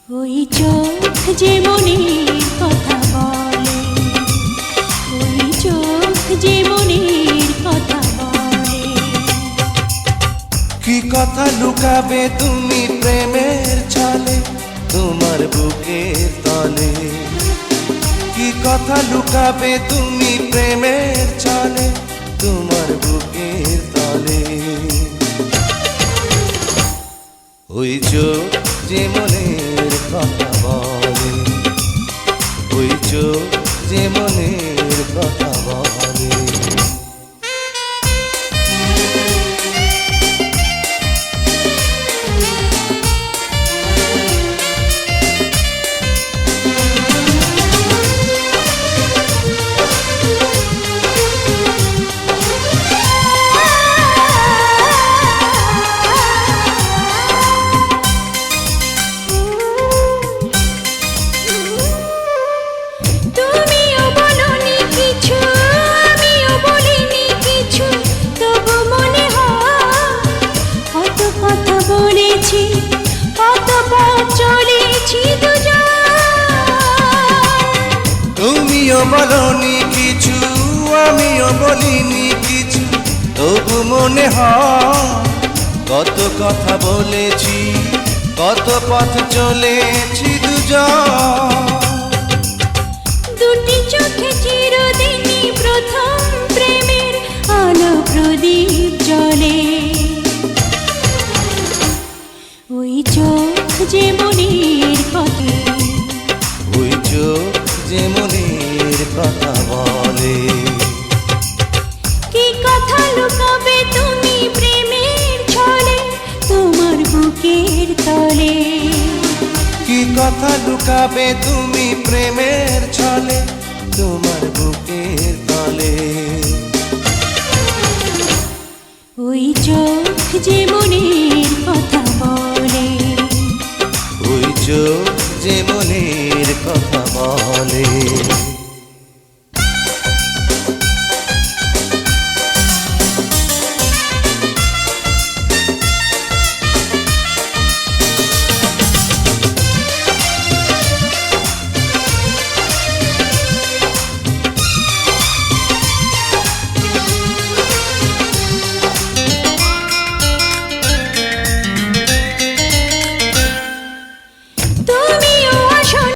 ওই চোখ যে মনের কথা বলে, ওই চোখ যে মনের কথা বলে। কি কথা লুকাবে তুমি প্রেমের ছলে তোমার বুকের তলে? কি কথা লুকাবে তুমি প্রেমের ছলে তোমার বুকের তলে? ওই চোখ যে মনের কথা বলে, ওই চোখ যে মনের কথা বলে। তুমিও বলনি কিছু আমিও বলিনি কিছু, তবু মনে হয় কত কথা বলেছি, কত পথ চলেছি দুজন। দুটি চোখে চিরদিনই প্রথম প্রেমের আলো প্রদীপ জ্বলে। ওই চোখ যে মনের কথা, ওই চোখ যে মনের কথা বলে। কি কথা লুকাবে তুমি প্রেমের ছলে তোমার বুকের তলে? কি কথা লুকাবে তুমি প্রেমের ছলে তোমার বুকের তলে? ওই চোখ যে